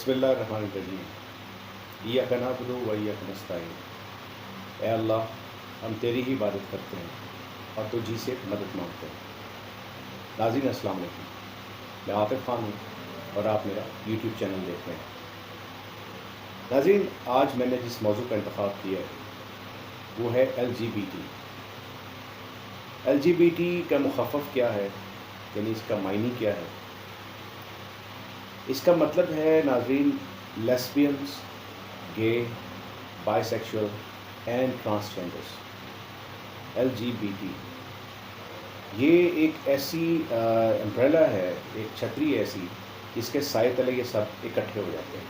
بسم اللہ الرحمن الرحیم ایاک نعبد و ایاک نستعین۔ اے اللہ، ہم تیری ہی عبادت کرتے ہیں اور تجھ ہی سے مدد مانگتے ہیں۔ ناظرین السلام علیکم، میں عاطف خان ہوں اور آپ میرا یوٹیوب چینل دیکھ رہے ہیں۔ ناظرین، آج میں نے جس موضوع کا انتخاب کیا ہے وہ ہے LGBT۔ LGBT کا مخفف کیا ہے، یعنی اس کا معنی کیا ہے؟ اس کا مطلب ہے ناظرین لیسبینز، گے، by sexual and transgenders. LGBT یہ ایک ایسی امبریلا ہے، ایک چھتری ایسی جس کے سائے تلے یہ سب اکٹھے ہو جاتے ہیں۔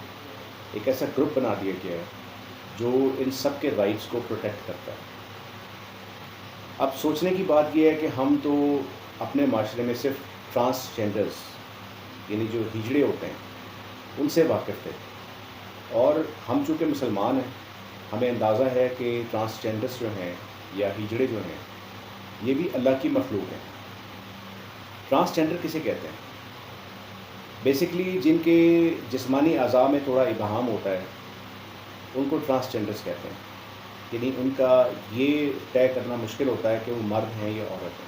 ایک ایسا گروپ بنا دیا گیا ہے جو ان سب کے رائٹس کو پروٹیکٹ کرتا ہے۔ اب سوچنے کی بات یہ ہے کہ ہم تو اپنے معاشرے میں صرف ٹرانسجینڈرس یعنی جو ہجڑے ہوتے ہیں ان سے واقف تھے، اور ہم چونکہ مسلمان ہیں ہمیں اندازہ ہے کہ ٹرانسجینڈرس جو ہیں یا ہجڑے جو ہیں یہ بھی اللہ کی مخلوق ہیں۔ ٹرانسجینڈر کسے کہتے ہیں؟ بیسکلی جن کے جسمانی اعضاء میں تھوڑا ابہام ہوتا ہے ان کو ٹرانسجینڈرس کہتے ہیں، یعنی ان کا یہ طے کرنا مشکل ہوتا ہے کہ وہ مرد ہیں یا عورت ہیں۔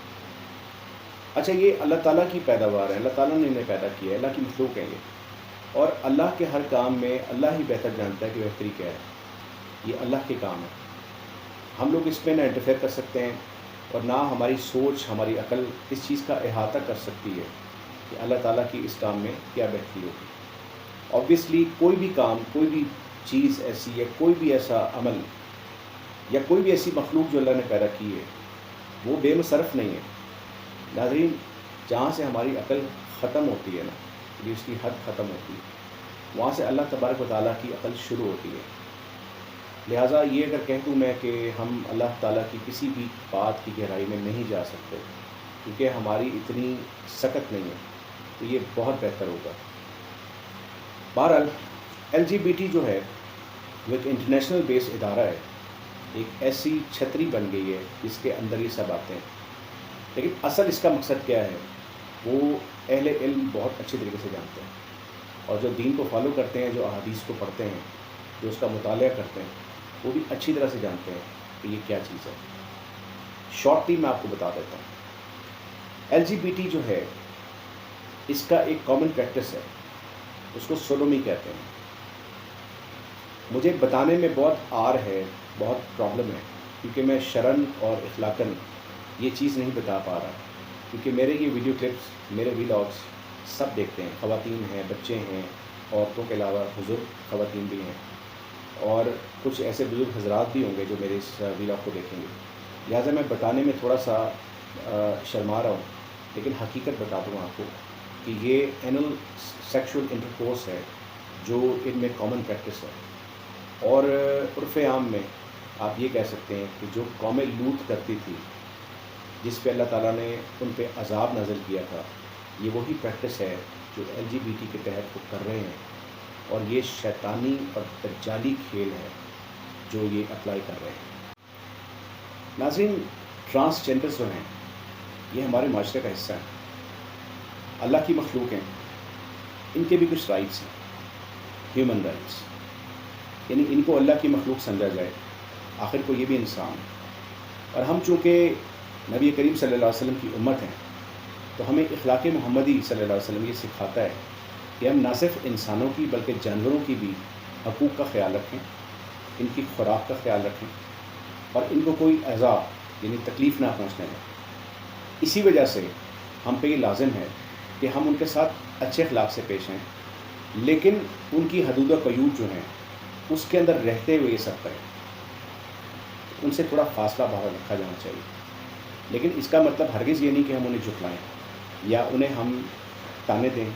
اچھا، یہ اللہ تعالیٰ کی پیداوار ہے، اللہ تعالیٰ نے انہیں پیدا کیا ہے، اللہ کی مخلوق ہے یہ، اور اللہ کے ہر کام میں اللہ ہی بہتر جانتا ہے کہ بہتری کیا ہے۔ یہ اللہ کے کام ہے، ہم لوگ اس پہ نہ انٹرفیئر کر سکتے ہیں اور نہ ہماری سوچ، ہماری عقل اس چیز کا احاطہ کر سکتی ہے کہ اللہ تعالیٰ کی اس کام میں کیا بہتری ہوگی۔ آبویسلی کوئی بھی کام، کوئی بھی چیز ایسی ہے، کوئی بھی ایسا عمل یا کوئی بھی ایسی مخلوق جو اللہ نے پیدا کی ہے وہ بے مصرف نہیں ہے۔ ناظرین، جہاں سے ہماری عقل ختم ہوتی ہے نا، یہ اس کی حد ختم ہوتی ہے، وہاں سے اللہ تبارک و تعالیٰ کی عقل شروع ہوتی ہے۔ لہٰذا یہ اگر کہہ دوں میں کہ ہم اللہ تعالیٰ کی کسی بھی بات کی گہرائی میں نہیں جا سکتے کیونکہ ہماری اتنی سکت نہیں ہے، تو یہ بہت بہتر ہوگا۔ بہرحال LGBT جو ہے وہ ایک انٹرنیشنل بیس ادارہ ہے، ایک ایسی چھتری بن گئی ہے جس کے اندر یہ سب آتے ہیں۔ لیکن اصل اس کا مقصد کیا ہے وہ اہل علم بہت اچھے طریقے سے جانتے ہیں، اور جو دین کو فالو کرتے ہیں، جو احادیث کو پڑھتے ہیں، جو اس کا مطالعہ کرتے ہیں، وہ بھی اچھی طرح سے جانتے ہیں کہ یہ کیا چیز ہے۔ شارٹلی میں آپ کو بتا دیتا ہوں۔ LGBT جو ہے اس کا ایک کامن پریکٹس ہے، اس کو سوڈومی کہتے ہیں۔ مجھے بتانے میں بہت آر ہے، بہت پرابلم ہے، کیونکہ میں شرعاً اور اخلاقاً یہ چیز نہیں بتا پا رہا، کیونکہ میرے یہ ویڈیو کلپس، میرے ویلاگس سب دیکھتے ہیں، خواتین ہیں، بچے ہیں، عورتوں کے علاوہ بزرگ خواتین بھی ہیں، اور کچھ ایسے بزرگ حضرات بھی ہوں گے جو میرے اس ویلاگ کو دیکھیں گے۔ لہٰذا میں بتانے میں تھوڑا سا شرما رہا ہوں، لیکن حقیقت بتا دوں آپ کو کہ یہ اینل سیکشول انٹرکورس ہے جو ان میں کامن پریکٹس ہے، اور عرف عام میں آپ یہ کہہ سکتے ہیں کہ جو قوم لوط کرتی تھی، جس پہ اللہ تعالیٰ نے ان پہ عذاب نازل کیا تھا، یہ وہی پریکٹس ہے جو LGBT کے تحت وہ کر رہے ہیں، اور یہ شیطانی اور دجالی کھیل ہے جو یہ اپلائی کر رہے ہیں۔ ناظرین، ٹرانسجینڈرز جو ہیں یہ ہمارے معاشرے کا حصہ ہیں، اللہ کی مخلوق ہیں، ان کے بھی کچھ رائٹس ہیں، ہیومن رائٹس، یعنی ان کو اللہ کی مخلوق سمجھا جائے، آخر کو یہ بھی انسان ہے۔ اور ہم چونکہ نبی کریم صلی اللہ علیہ وسلم کی امت ہیں تو ہمیں اخلاق محمدی صلی اللہ علیہ وسلم یہ سکھاتا ہے کہ ہم نہ صرف انسانوں کی بلکہ جانوروں کی بھی حقوق کا خیال رکھیں، ان کی خوراک کا خیال رکھیں، اور ان کو کوئی ایذا یعنی تکلیف نہ پہنچنے دیں۔ اسی وجہ سے ہم پہ یہ لازم ہے کہ ہم ان کے ساتھ اچھے اخلاق سے پیش ہیں، لیکن ان کی حدود و قیود جو ہیں اس کے اندر رہتے ہوئے یہ سب کریں، ان سے تھوڑا فاصلہ باہر رکھا جانا چاہیے۔ لیکن اس کا مطلب ہرگز یہ نہیں کہ ہم انہیں جھٹلائیں یا انہیں ہم تانے دیں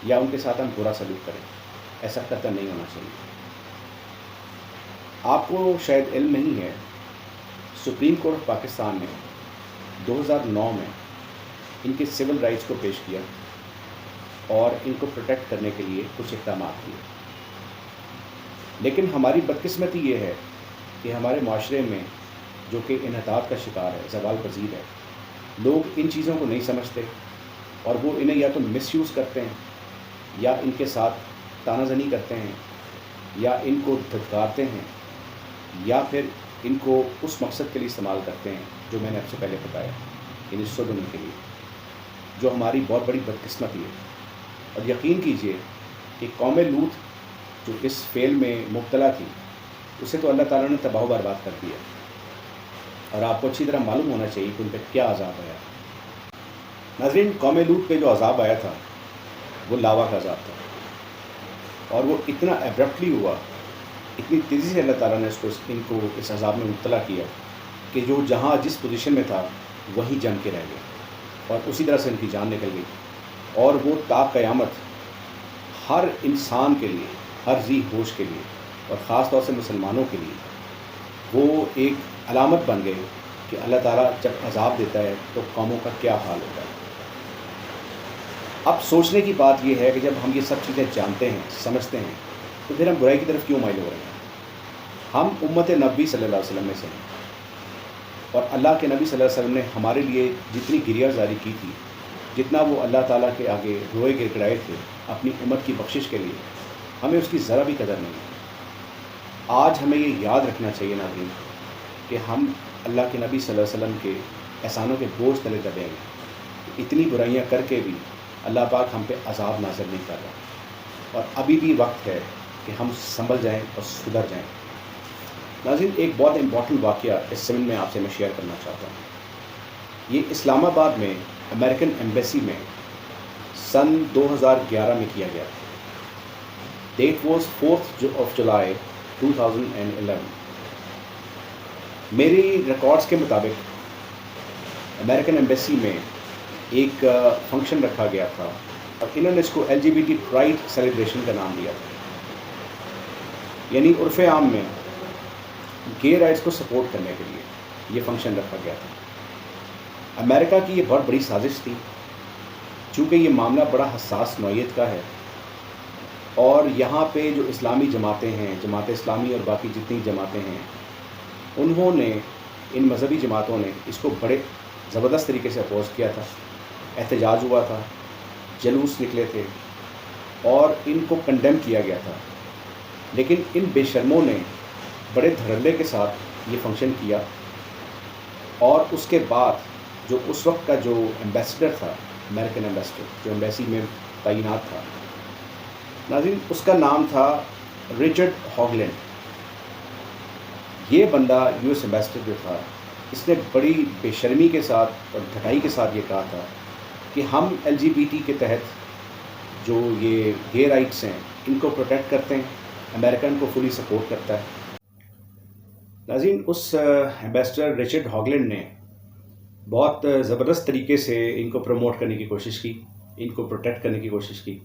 یا ان کے ساتھ ہم برا سلوک کریں، ایسا قطعاً نہیں ہونا چاہیے۔ آپ کو شاید علم نہیں ہے، سپریم کورٹ آف پاکستان نے 2009 میں ان کے سول رائٹس کو پیش کیا اور ان کو پروٹیکٹ کرنے کے لیے کچھ اقدامات کیے، لیکن ہماری بدقسمتی یہ ہے کہ ہمارے معاشرے میں جو کہ انحطاط کا شکار ہے، زوال پذیر ہے، لوگ ان چیزوں کو نہیں سمجھتے اور وہ انہیں یا تو مس یوز کرتے ہیں یا ان کے ساتھ تانا زنی کرتے ہیں یا ان کو دھتکارتے ہیں یا پھر ان کو اس مقصد کے لیے استعمال کرتے ہیں جو میں نے آپ سے پہلے بتایا، یعنی سوڈومی کے لیے، جو ہماری بہت بڑی بدقسمتی ہے۔ اور یقین کیجئے کہ قوم لوط جو اس فعل میں مبتلا تھی، اسے تو اللہ تعالیٰ نے تباہ و برباد کر دیا، اور آپ کو اچھی طرح معلوم ہونا چاہیے کہ ان پہ کیا عذاب آیا۔ ناظرین، قوم لوط پہ جو عذاب آیا تھا وہ لاوا کا عذاب تھا، اور وہ اتنا ایبرپٹلی ہوا، اتنی تیزی سے اللہ تعالیٰ نے ان کو اس عذاب میں مبتلا کیا کہ جو جہاں جس پوزیشن میں تھا وہیں جم کے رہ گیا، اور اسی طرح سے ان کی جان نکل گئی، اور وہ تا قیامت ہر انسان کے لیے، ہر ذی ہوش کے لیے، اور خاص طور سے مسلمانوں کے لیے وہ ایک علامت بن گئے کہ اللہ تعالیٰ جب عذاب دیتا ہے تو قوموں کا کیا حال ہوتا ہے۔ اب سوچنے کی بات یہ ہے کہ جب ہم یہ سب چیزیں جانتے ہیں، سمجھتے ہیں، تو پھر ہم برائی کی طرف کیوں مائل ہو رہے ہیں؟ ہم امت نبی صلی اللہ علیہ وسلم میں سے ہیں، اور اللہ کے نبی صلی اللہ علیہ وسلم نے ہمارے لیے جتنی گریہ زاری کی تھی، جتنا وہ اللہ تعالیٰ کے آگے روئے گڑگڑائے تھے اپنی امت کی بخشش کے لیے، ہمیں اس کی ذرا بھی قدر نہیں ہے۔ آج ہمیں یہ یاد رکھنا چاہیے ناظرین کہ ہم اللہ کے نبی صلی اللہ علیہ وسلم کے احسانوں کے بوجھ تلے دبے ہیں، اتنی برائیاں کر کے بھی اللہ پاک ہم پہ عذاب نازل نہیں کر رہا، اور ابھی بھی وقت ہے کہ ہم سنبھل جائیں اور سدھر جائیں۔ ناظرین، ایک بہت امپورٹنٹ واقعہ اس سمن میں آپ سے میں شیئر کرنا چاہتا ہوں۔ یہ اسلام آباد میں امریکن ایمبیسی میں سن 2011 میں کیا گیا تھا۔ ڈیٹ واز 4 جولائی 2011۔ میری ریکارڈز کے مطابق امریکن ایمبیسی میں ایک فنکشن رکھا گیا تھا، اور انہوں نے اس کو LGBT پرائڈ سیلیبریشن کا نام دیا تھا، یعنی عرف عام میں گے رائٹس کو سپورٹ کرنے کے لیے یہ فنکشن رکھا گیا تھا۔ امریکہ کی یہ بہت بڑی سازش تھی، چونکہ یہ معاملہ بڑا حساس نوعیت کا ہے، اور یہاں پہ جو اسلامی جماعتیں ہیں، جماعت اسلامی اور باقی جتنی جماعتیں ہیں، انہوں نے، ان مذہبی جماعتوں نے اس کو بڑے زبردست طریقے سے اپوز کیا تھا، احتجاج ہوا تھا، جلوس نکلے تھے، اور ان کو کنڈیم کیا گیا تھا۔ لیکن ان بے شرموں نے بڑے دھڑلے کے ساتھ یہ فنکشن کیا، اور اس کے بعد جو اس وقت کا جو ایمبیسڈر تھا، امریکن ایمبیسڈر جو ایمبیسی میں تعینات تھا، ناظرین، اس کا نام تھا رچرڈ ہاگلینڈ۔ یہ بندہ یو ایس ایمبیسڈر جو تھا، اس نے بڑی بے شرمی کے ساتھ اور ڈھٹائی کے ساتھ یہ کہا تھا کہ ہم LGBT کے تحت جو یہ گے رائٹس ہیں ان کو پروٹیکٹ کرتے ہیں، امریکہ ان کو فلی سپورٹ کرتا ہے۔ ناظرین، اس ایمبیسڈر رچرڈ ہاگلینڈ نے بہت زبردست طریقے سے ان کو پروموٹ کرنے کی کوشش کی، ان کو پروٹیکٹ کرنے کی کوشش کی،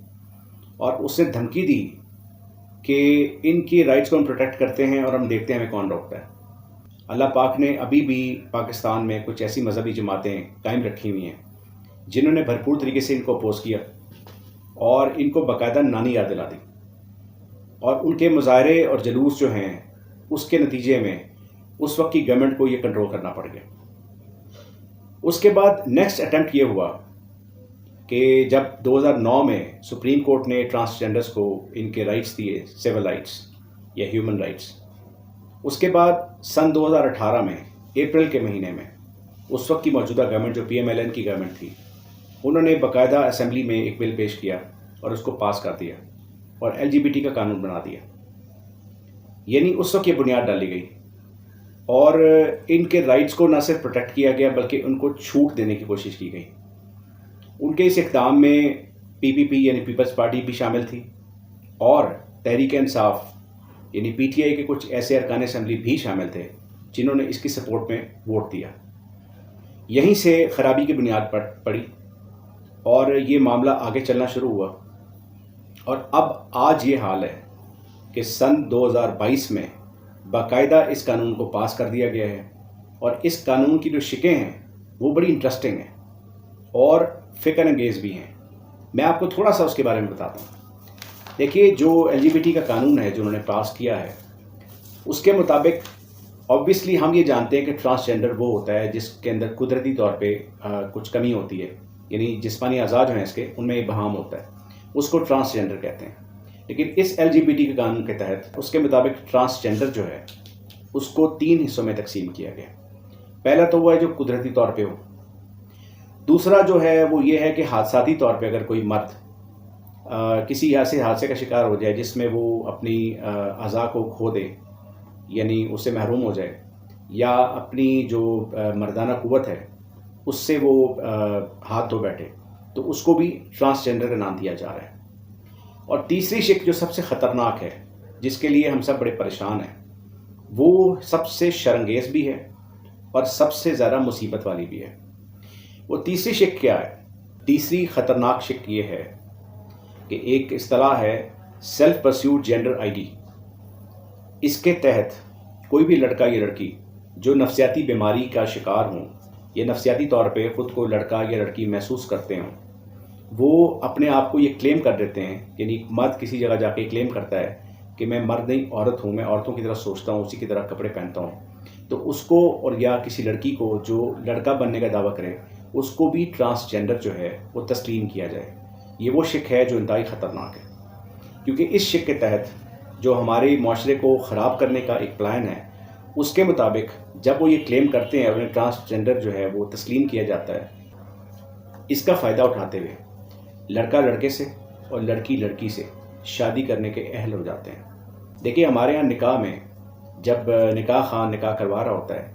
اور اس نے دھمکی دی کہ ان کی رائٹس کو ہم پروٹیکٹ کرتے ہیں اور ہم دیکھتے ہیں ہمیں کون روکتا ہے۔ اللہ پاک نے ابھی بھی پاکستان میں کچھ ایسی مذہبی جماعتیں قائم رکھی ہوئی ہیں جنہوں نے بھرپور طریقے سے ان کو اپوز کیا، اور ان کو باقاعدہ نانی یاد دلا دی، اور ان کے مظاہرے اور جلوس جو ہیں اس کے نتیجے میں اس وقت کی گورنمنٹ کو یہ کنٹرول کرنا پڑ گیا۔ اس کے بعد نیکسٹ اٹیمپٹ یہ ہوا کہ جب 2009 میں سپریم کورٹ نے ٹرانسجینڈرز کو ان کے رائٹس دیے، سول رائٹس یا ہیومن رائٹس، اس کے بعد سن 2018 میں اپریل کے مہینے میں اس وقت کی موجودہ گورنمنٹ جو PMLN کی گورنمنٹ تھی، انہوں نے باقاعدہ اسمبلی میں ایک بل پیش کیا اور اس کو پاس کر دیا، اور LGBT کا قانون بنا دیا۔ یعنی اس وقت یہ بنیاد ڈالی گئی، اور ان کے رائٹس کو نہ صرف پروٹیکٹ کیا گیا بلکہ ان کو چھوٹ دینے کی کوشش کی گئی۔ ان کے اس اقدام میں PPP یعنی پیپلز پارٹی بھی شامل تھی، اور تحریک انصاف یعنی PTI کے کچھ ایسے ارکان اسمبلی بھی شامل تھے جنہوں نے اس کی سپورٹ میں ووٹ دیا۔ یہیں سے خرابی کی بنیاد پڑی، اور یہ معاملہ آگے چلنا شروع ہوا، اور اب آج یہ حال ہے کہ سن 2022 میں باقاعدہ اس قانون کو پاس کر دیا گیا ہے، اور اس قانون کی جو شقیں ہیں وہ بڑی انٹرسٹنگ ہیں اور فکر انگیز بھی ہیں۔ میں آپ کو تھوڑا سا اس کے بارے میں بتاتا ہوں۔ دیکھیے، جو LGBT کا قانون ہے جو انہوں نے پاس کیا ہے، اس کے مطابق آبویسلی ہم یہ جانتے ہیں کہ ٹرانسجینڈر وہ ہوتا ہے جس کے اندر قدرتی طور پہ کچھ کمی ہوتی ہے، یعنی جسمانی اعضاء جو ہیں اس کے، ان میں ابہام ہوتا ہے، اس کو ٹرانسجینڈر کہتے ہیں۔ لیکن اس LGBT کے قانون کے تحت اس کے مطابق ٹرانسجنڈر جو ہے اس کو 3 حصوں میں تقسیم کیا گیا. پہلا تو وہ ہے جو قدرتی طور پہ ہو. دوسرا جو ہے وہ یہ ہے کہ حادثاتی طور پہ اگر کوئی مرد کسی ایسے حادثے کا شکار ہو جائے جس میں وہ اپنی اعضاء کو کھو دے، یعنی اس سے محروم ہو جائے، یا اپنی جو مردانہ قوت ہے اس سے وہ ہاتھ دھو بیٹھے، تو اس کو بھی ٹرانسجنڈر کا نام دیا جا رہا ہے. اور تیسری شک جو سب سے خطرناک ہے، جس کے لیے ہم سب بڑے پریشان ہیں، وہ سب سے شرمگیز بھی ہے اور سب سے زیادہ مصیبت والی بھی ہے. وہ تیسری شک کیا ہے؟ تیسری خطرناک شک یہ ہے کہ ایک اصطلاح ہے self perceived gender I D. اس کے تحت کوئی بھی لڑکا یا لڑکی جو نفسیاتی بیماری کا شکار ہوں یا نفسیاتی طور پہ خود کو لڑکا یا لڑکی محسوس کرتے ہوں، وہ اپنے آپ کو یہ کلیم کر دیتے ہیں. یعنی مرد کسی جگہ جا کے کلیم کرتا ہے کہ میں مرد نہیں عورت ہوں، میں عورتوں کی طرح سوچتا ہوں، اسی کی طرح کپڑے پہنتا ہوں، تو اس کو، اور یا کسی لڑکی کو جو لڑکا بننے کا دعویٰ کرے، اس کو بھی ٹرانسجنڈر جو ہے وہ تسلیم کیا جائے. یہ وہ شک ہے جو انتہائی خطرناک ہے، کیونکہ اس شک کے تحت جو ہمارے معاشرے کو خراب کرنے کا ایک پلان ہے، اس کے مطابق جب وہ یہ کلیم کرتے ہیں، انہیں ٹرانسجنڈر جو ہے وہ تسلیم کیا جاتا ہے، اس کا فائدہ اٹھاتے ہوئے لڑکا لڑکے سے اور لڑکی لڑکی سے شادی کرنے کے اہل ہو جاتے ہیں. دیکھیے ہمارے ہاں نکاح میں جب نکاح خان نکاح کروا رہا ہوتا ہے،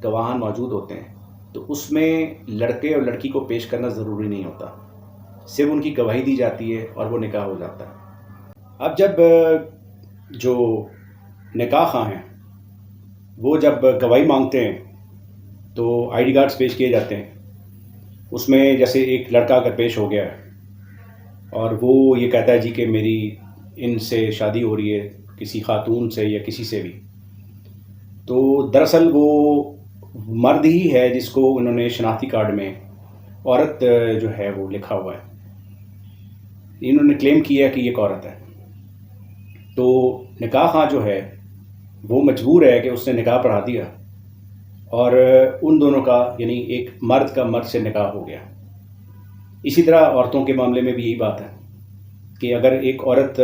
گواہان موجود ہوتے ہیں، تو اس میں لڑکے اور لڑکی کو پیش کرنا ضروری نہیں ہوتا، صرف ان کی گواہی دی جاتی ہے اور وہ نکاح ہو جاتا ہے. اب جب جو نکاح خواہ ہیں وہ جب گواہی مانگتے ہیں تو آئی ڈی کارڈز پیش کیے جاتے ہیں. اس میں جیسے ایک لڑکا اگر پیش ہو گیا ہے اور وہ یہ کہتا ہے جی کہ میری ان سے شادی ہو رہی ہے، کسی خاتون سے یا کسی سے بھی، تو دراصل وہ مرد ہی ہے جس کو انہوں نے شناختی کارڈ میں عورت جو ہے وہ لکھا ہوا ہے. انہوں نے کلیم کیا کہ یہ ایک عورت ہے. تو نکاح خواہ جو ہے وہ مجبور ہے کہ اس نے نکاح پڑھا دیا اور ان دونوں کا، یعنی ایک مرد کا مرد سے نکاح ہو گیا. اسی طرح عورتوں کے معاملے میں بھی یہی بات ہے کہ اگر ایک عورت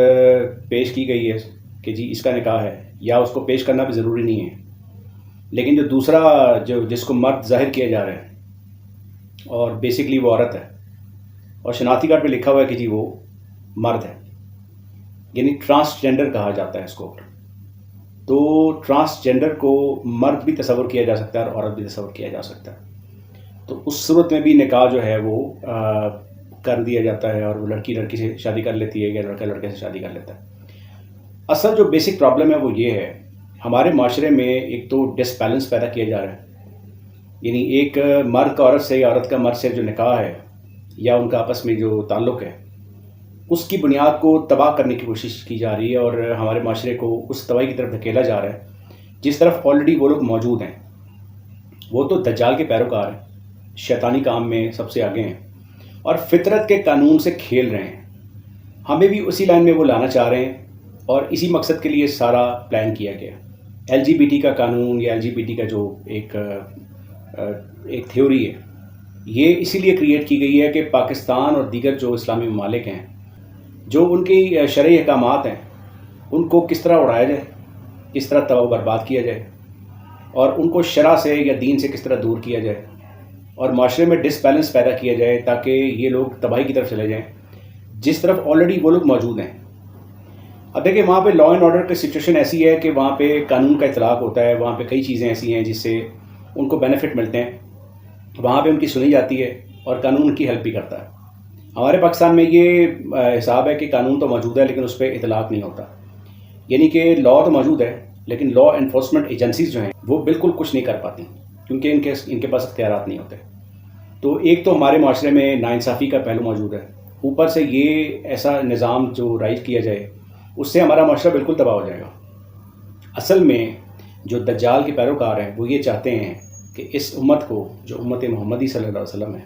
پیش کی گئی ہے کہ جی اس کا نکاح ہے، یا اس کو پیش کرنا بھی ضروری نہیں ہے، لیکن جو دوسرا جس کو مرد ظاہر کیا جا رہا ہے اور بیسکلی وہ عورت ہے، اور شناختی کارڈ پہ لکھا ہوا ہے کہ جی وہ مرد ہے، یعنی ٹرانسجنڈر کہا جاتا ہے اس کو. تو ٹرانسجنڈر کو مرد بھی تصور کیا جا سکتا ہے اور عورت بھی تصور کیا جا سکتا ہے. تو اس صورت میں بھی نکاح جو ہے وہ کر دیا جاتا ہے، اور وہ لڑکی لڑکی سے شادی کر لیتی ہے یا لڑکا لڑکے سے شادی کر لیتا ہے. اصل جو بیسک پرابلم ہے وہ یہ ہے، ہمارے معاشرے میں ایک تو ڈس بیلنس پیدا کیا جا رہا ہے. یعنی ایک مرد کا عورت سے یا عورت کا مرد سے جو نکاح ہے یا ان کا آپس میں جو تعلق ہے، اس کی بنیاد کو تباہ کرنے کی کوشش کی جا رہی ہے، اور ہمارے معاشرے کو اس تباہی کی طرف دھکیلا جا رہا ہے جس طرف آلریڈی وہ لوگ موجود ہیں. وہ تو دجال کے پیروکار ہیں، شیطانی کام میں سب سے آگے ہیں اور فطرت کے قانون سے کھیل رہے ہیں. ہمیں بھی اسی لائن میں وہ لانا چاہ رہے ہیں، اور اسی مقصد کے لیے سارا پلان کیا گیا. LGBT کا قانون یا LGBT کا جو ایک تھیوری ہے، یہ اسی لیے کریٹ کی گئی ہے کہ پاکستان اور دیگر جو اسلامی ممالک ہیں، جو ان کی شرعی احکامات ہیں، ان کو کس طرح اڑایا جائے، کس طرح تباہ و برباد کیا جائے، اور ان کو شرع سے یا دین سے کس طرح دور کیا جائے، اور معاشرے میں ڈس بیلنس پیدا کیا جائے تاکہ یہ لوگ تباہی کی طرف چلے جائیں جس طرف آلریڈی وہ لوگ موجود ہیں. اب دیکھیں وہاں پہ لا اینڈ آرڈر کی سچویشن ایسی ہے کہ وہاں پہ قانون کا اطلاق ہوتا ہے، وہاں پہ کئی چیزیں ایسی ہیں جس سے ان کو بینیفٹ ملتے ہیں، وہاں پہ ان کی سنی جاتی ہے اور قانون ان کی ہیلپ بھی کرتا ہے. ہمارے پاکستان میں یہ حساب ہے کہ قانون تو موجود ہے لیکن اس پہ اطلاق نہیں ہوتا. یعنی کہ لا تو موجود ہے لیکن لا انفورسمنٹ ایجنسیز جو ہیں وہ بالکل کچھ نہیں کر پاتی کیونکہ ان کے پاس اختیارات نہیں ہوتے. تو ایک تو ہمارے معاشرے میں ناانصافی کا پہلو موجود ہے، اوپر سے یہ ایسا نظام جو رائج کیا جائے اس سے ہمارا معاشرہ بالکل تباہ ہو جائے گا. اصل میں جو دجال کے پیروکار ہیں وہ یہ چاہتے ہیں کہ اس امت کو، جو امت محمدی صلی اللہ علیہ وسلم ہے،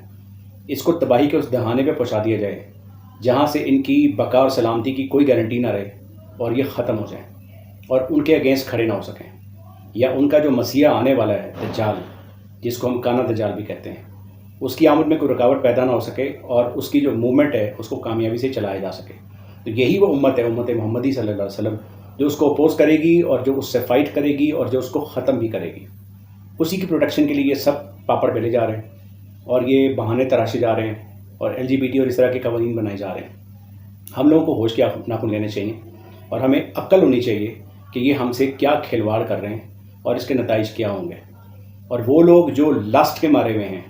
اس کو تباہی کے اس دہانے پہ پہنچا دیا جائے جہاں سے ان کی بقا اور سلامتی کی کوئی گارنٹی نہ رہے، اور یہ ختم ہو جائیں اور ان کے اگینسٹ کھڑے نہ ہو سکیں. یا ان کا جو مسیح آنے والا ہے دجال، جس کو ہم کانا دجال بھی کہتے ہیں، اس کی آمد میں کوئی رکاوٹ پیدا نہ ہو سکے اور اس کی جو موومنٹ ہے اس کو کامیابی سے چلایا جا سکے. تو یہی وہ امت ہے، امت محمدی صلی اللہ علیہ وسلم، جو اس کو اپوز کرے گی اور جو اس سے فائٹ کرے گی اور جو اس کو ختم بھی کرے گی. اسی کی پروٹیکشن کے لیے یہ سب پاپڑ بیلے جا رہے ہیں اور یہ بہانے تراشے جا رہے ہیں اور LGBT اور اس طرح کے قوانین بنائے جا رہے ہیں. ہم لوگوں کو ہوش کے ناخن لینے چاہیے اور ہمیں عقل ہونی چاہیے کہ یہ ہم سے کیا کھلواڑ کر رہے ہیں اور اس کے نتائج کیا ہوں گے. اور وہ لوگ جو لسٹ کے مارے ہوئے ہیں،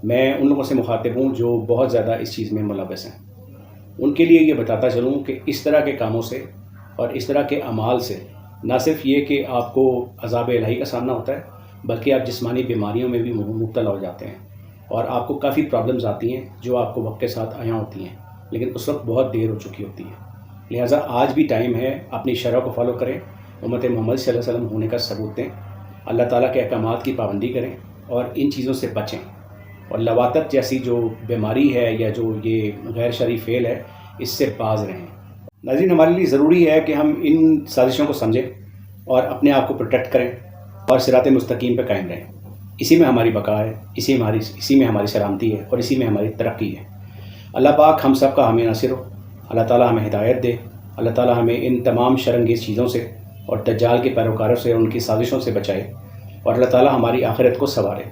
میں ان لوگوں سے مخاطب ہوں جو بہت زیادہ اس چیز میں ملوث ہیں، ان کے لیے یہ بتاتا چلوں کہ اس طرح کے کاموں سے اور اس طرح کے اعمال سے نہ صرف یہ کہ آپ کو عذاب الہی کا سامنا ہوتا ہے، بلکہ آپ جسمانی بیماریوں میں بھی مبتلا ہو جاتے ہیں اور آپ کو کافی پرابلمز آتی ہیں جو آپ کو وقت کے ساتھ آیا ہوتی ہیں، لیکن اس وقت بہت دیر ہو چکی ہوتی ہے. لہٰذا آج بھی ٹائم ہے، اپنی شرع کو فالو کریں، امت محمد صلی اللہ علیہ وسلم ہونے کا ثبوت دیں، اللہ تعالیٰ کے احکامات کی پابندی کریں اور ان چیزوں سے بچیں. اور لواطت جیسی جو بیماری ہے یا جو یہ غیر شرعی فعل ہے، اس سے باز رہیں. ناظرین، ہمارے لیے ضروری ہے کہ ہم ان سازشوں کو سمجھیں اور اپنے آپ کو پروٹیکٹ کریں اور صراط مستقیم پہ قائم رہیں. اسی میں ہماری بقا ہے، اسی میں ہماری سلامتی ہے اور اسی میں ہماری ترقی ہے. اللہ پاک ہم سب کا حامی ناصر ہو. اللہ تعالیٰ ہمیں ہدایت دے. اللہ تعالیٰ ہمیں ان تمام شرانگیز چیزوں سے اور دجال کے پیروکاروں سے اور ان کی سازشوں سے بچائے اور اللہ تعالیٰ ہماری آخرت کو سنوارے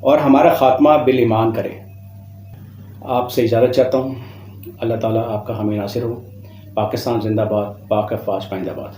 اور ہمارا خاتمہ بالایمان کرے. آپ سے اجازت چاہتا ہوں. اللہ تعالیٰ آپ کا حامی ناصر ہو. پاکستان زندہ باد. پاک افواج پائندہ باد.